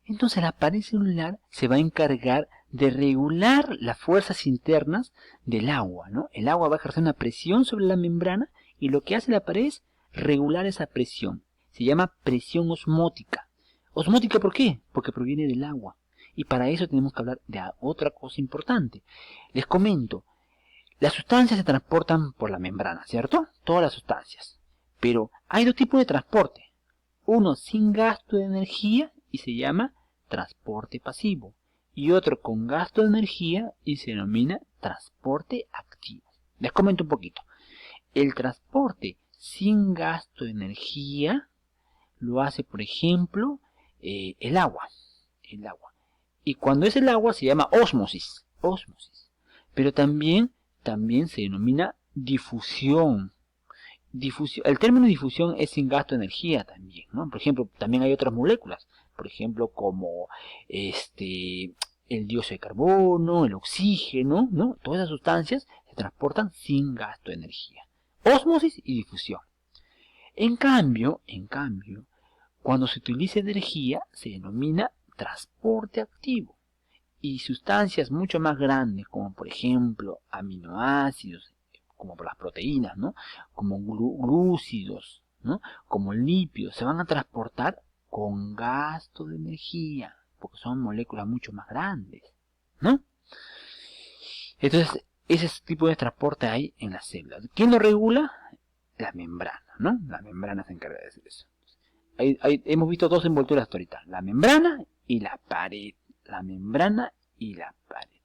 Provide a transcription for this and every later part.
Entonces la pared celular se va a encargar de regular las fuerzas internas del agua, ¿no? El agua va a ejercer una presión sobre la membrana y lo que hace la pared es regular esa presión. Se llama presión osmótica. ¿Osmótica por qué? Porque proviene del agua. Y para eso tenemos que hablar de otra cosa importante. Les comento, las sustancias se transportan por la membrana, ¿cierto? Todas las sustancias. Pero hay dos tipos de transporte. Uno sin gasto de energía y se llama transporte pasivo. Y otro con gasto de energía y se denomina transporte activo. Les comento un poquito. El transporte sin gasto de energía lo hace, por ejemplo, el agua. Y cuando es el agua se llama ósmosis. Pero también se denomina difusión. El término difusión es sin gasto de energía también, ¿no? Por ejemplo, también hay otras moléculas, por ejemplo, como el dióxido de carbono, el oxígeno, ¿no? Todas esas sustancias se transportan sin gasto de energía. Ósmosis y difusión. En cambio, cuando se utiliza energía, se denomina transporte activo. Y sustancias mucho más grandes, como por ejemplo aminoácidos, como por las proteínas, ¿no? Como glúcidos, ¿no? Como lípidos, se van a transportar con gasto de energía, porque son moléculas mucho más grandes, ¿no? Entonces, ese tipo de transporte hay en las células. ¿Quién lo regula? La membrana, ¿no? La membrana se encarga de hacer eso. Hemos visto dos envolturas hasta ahorita, la membrana y la pared. La membrana y la pared.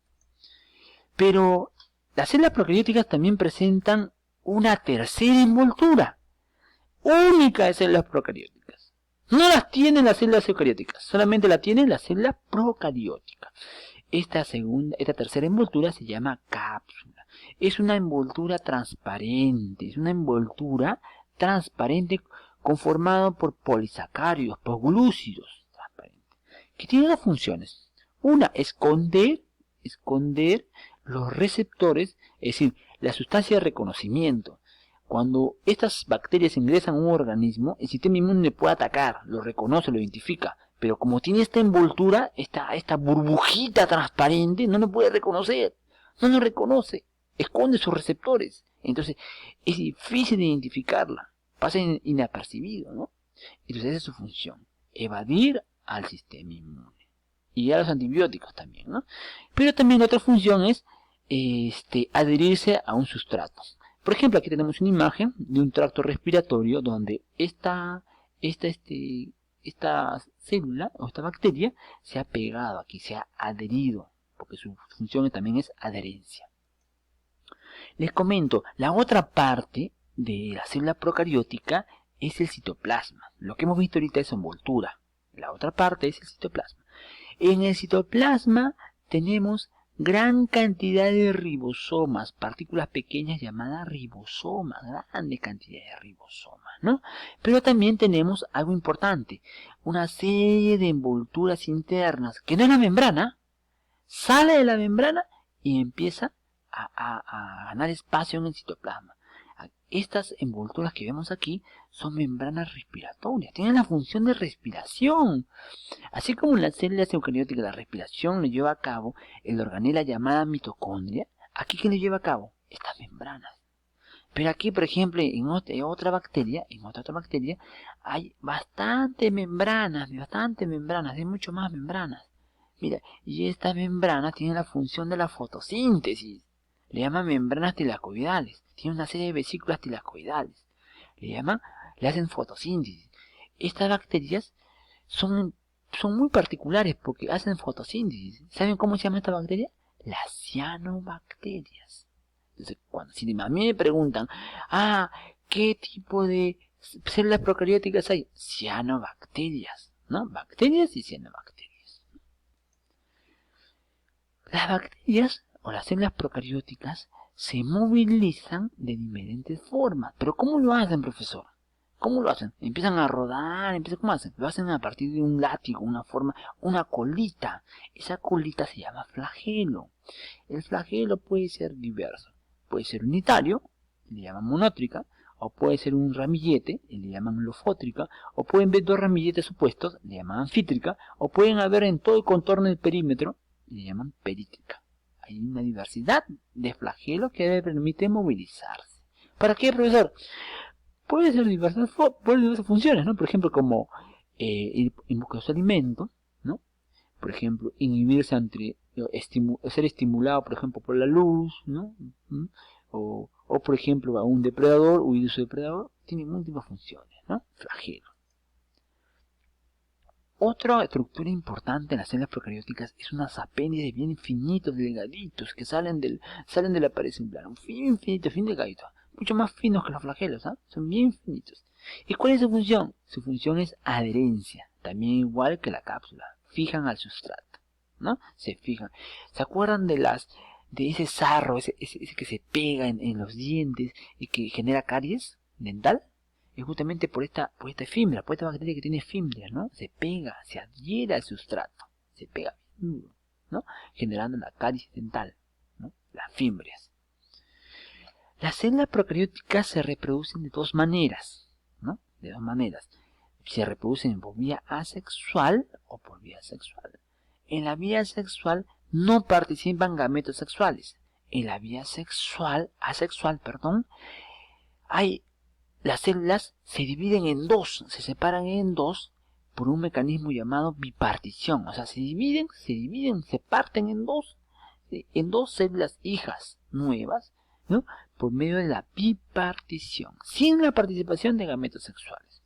Pero las células procarióticas también presentan una tercera envoltura, única de células procarióticas. No las tienen las células eucarióticas, solamente la tienen las células procarióticas. Esta tercera envoltura se llama cápsula. Es una envoltura transparente, conformada por polisacáridos, por glúcidos transparentes, que tienen dos funciones. Una, esconder los receptores, es decir, la sustancia de reconocimiento. Cuando estas bacterias ingresan a un organismo, el sistema inmune puede atacar, lo reconoce, lo identifica, pero como tiene esta envoltura, esta burbujita transparente, no lo puede reconocer, no lo reconoce, esconde sus receptores. Entonces es difícil de identificarla, pasa inapercibido, ¿no? Entonces esa es su función, evadir al sistema inmune. Y a los antibióticos también, ¿no? Pero también la otra función es adherirse a un sustrato. Por ejemplo, aquí tenemos una imagen de un tracto respiratorio donde esta célula o esta bacteria se ha pegado aquí, se ha adherido, porque su función también es adherencia. Les comento, la otra parte de la célula procariótica es el citoplasma. Lo que hemos visto ahorita es envoltura. La otra parte es el citoplasma. En el citoplasma tenemos gran cantidad de ribosomas, partículas pequeñas llamadas ribosomas, grande cantidad de ribosomas, ¿no? Pero también tenemos algo importante, una serie de envolturas internas, que no es la membrana, sale de la membrana y empieza a ganar espacio en el citoplasma. Estas envolturas que vemos aquí son membranas respiratorias, tienen la función de respiración. Así como en las células eucarióticas la respiración lo lleva a cabo el organela llamada mitocondria, aquí ¿qué lo lleva a cabo? Estas membranas. Pero aquí, por ejemplo, en otra bacteria hay bastantes membranas, hay mucho más membranas. Mira, y estas membranas tienen la función de la fotosíntesis. Le llaman membranas tilacoidales. Tienen una serie de vesículas tilacoidales. Le hacen fotosíntesis. Estas bacterias son muy particulares porque hacen fotosíntesis. ¿Saben cómo se llama esta bacteria? Las cianobacterias. Entonces, si a mí me preguntan, ¿qué tipo de células procarióticas hay? Cianobacterias, ¿no? Bacterias y cianobacterias. Las bacterias o las células procarióticas se movilizan de diferentes formas. ¿Pero cómo lo hacen, profesor? ¿Cómo lo hacen? Empiezan a rodar, ¿cómo hacen? Lo hacen a partir de un látigo, una colita. Esa colita se llama flagelo. El flagelo puede ser diverso. Puede ser unitario, le llaman monótrica, o puede ser un ramillete, y le llaman lofótrica, o pueden ver dos ramilletes opuestos, le llaman anfítrica, o pueden haber en todo el contorno del perímetro, le llaman perítrica. Hay una diversidad de flagelos que permiten movilizarse. ¿Para qué, profesor? Puede ser diversas funciones, ¿no? Por ejemplo, como invocar su alimento, ¿no? Por ejemplo, inhibirse ante ser estimulado, por ejemplo, por la luz, ¿no? O por ejemplo, a un depredador, huir de su depredador, tiene múltiples funciones, ¿no? Flagelo. Otra estructura importante en las células procarióticas es unas apéndices bien finitos, delgaditos, que salen de la pared celular, un fin delgadito, mucho más finos que los flagelos, ¿eh? Son bien finitos. ¿Y cuál es su función? Su función es adherencia, también igual que la cápsula, fijan al sustrato, ¿no? Se fijan. ¿Se acuerdan de ese sarro, ese que se pega en los dientes y que genera caries dental? Es justamente por esta fibra, por esta bacteria que tiene fimbrias, ¿no? Se pega, se adhiere al sustrato, se pega bien duro, ¿no? Generando la caries dental, ¿no? Las fimbrias. Las células procarióticas se reproducen de dos maneras, ¿no? De dos maneras. Se reproducen por vía asexual o por vía sexual. En la vía sexual no participan gametos sexuales. En la vía asexual, las células se dividen en dos, se separan en dos por un mecanismo llamado bipartición. O sea, se parten en dos células hijas nuevas, ¿no? Por medio de la bipartición, sin la participación de gametos sexuales.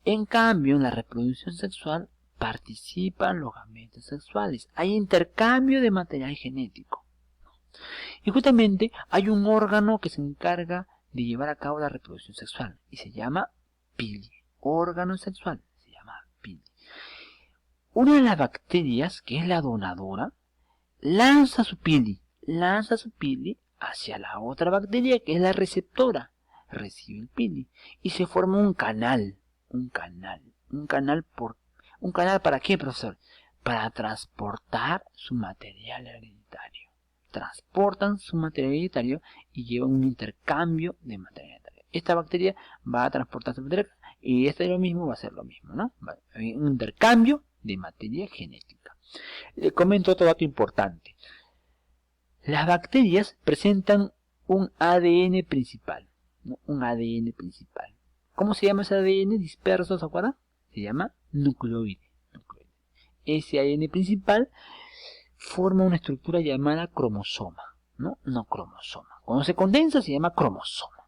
En cambio, en la reproducción sexual participan los gametos sexuales. Hay intercambio de material genético. Y justamente hay un órgano que se encarga de llevar a cabo la reproducción sexual y se llama pili, órgano sexual, se llama pili. Una de las bacterias, que es la donadora, lanza su pili hacia la otra bacteria, que es la receptora, recibe el pili y se forma un canal ¿para qué, profesor? Para transportar su material hereditario. Transportan su material hereditario y llevan un intercambio de material hereditario. Esta bacteria va a transportar su material y esta de lo mismo va a ser lo mismo, ¿no? Un intercambio de materia genética. Le comento otro dato importante. Las bacterias presentan un ADN principal, ¿no? Un ADN principal. ¿Cómo se llama ese ADN disperso, se acuerdan? Se llama nucleoide. Ese ADN principal forma una estructura llamada cromosoma, ¿no? No cromosoma. Cuando se condensa se llama cromosoma.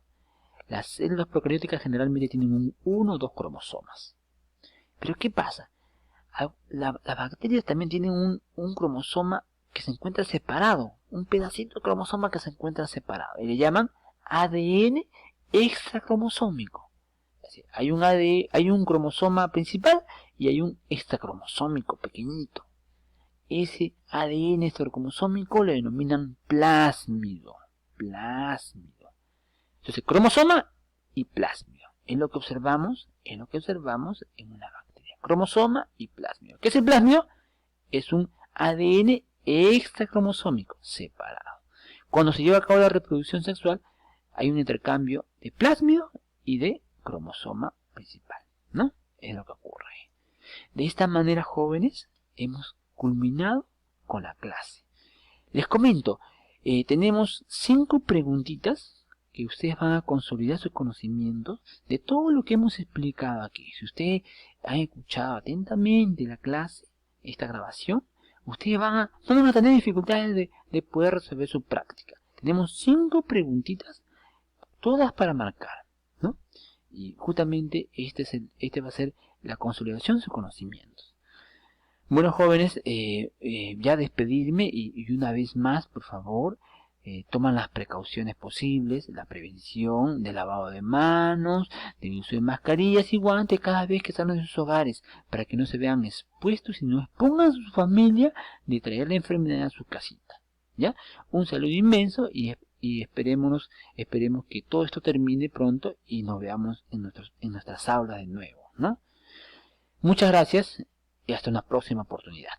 Las células procarióticas generalmente tienen uno o dos cromosomas. Pero ¿qué pasa? Las bacterias también tienen un cromosoma que se encuentra separado, un pedacito de cromosoma que se encuentra separado, y le llaman ADN extracromosómico. Hay un cromosoma principal y hay un extracromosómico pequeñito. Ese ADN extracromosómico le denominan plásmido. Entonces, cromosoma y plásmido. Es lo que observamos en una bacteria. Cromosoma y plásmido. ¿Qué es el plásmido? Es un ADN extracromosómico separado. Cuando se lleva a cabo la reproducción sexual, hay un intercambio de plásmido y de cromosoma principal, ¿no? Es lo que ocurre. De esta manera, jóvenes, hemos culminado con la clase. Les comento, tenemos 5 preguntitas que ustedes van a consolidar sus conocimientos de todo lo que hemos explicado aquí. Si ustedes han escuchado atentamente la clase, esta grabación, ustedes no van a tener dificultades de poder resolver su práctica. Tenemos 5 preguntitas, todas para marcar, ¿no? Y justamente este va a ser la consolidación de sus conocimientos. Bueno, jóvenes, ya despedirme y una vez más, por favor, toman las precauciones posibles, la prevención del lavado de manos, del uso de mascarillas y guantes cada vez que salen de sus hogares, para que no se vean expuestos y no expongan a su familia de traer la enfermedad a su casita. ¿Ya? Un saludo inmenso y esperemos que todo esto termine pronto y nos veamos en nuestras aulas de nuevo, ¿no? Muchas gracias y hasta una próxima oportunidad.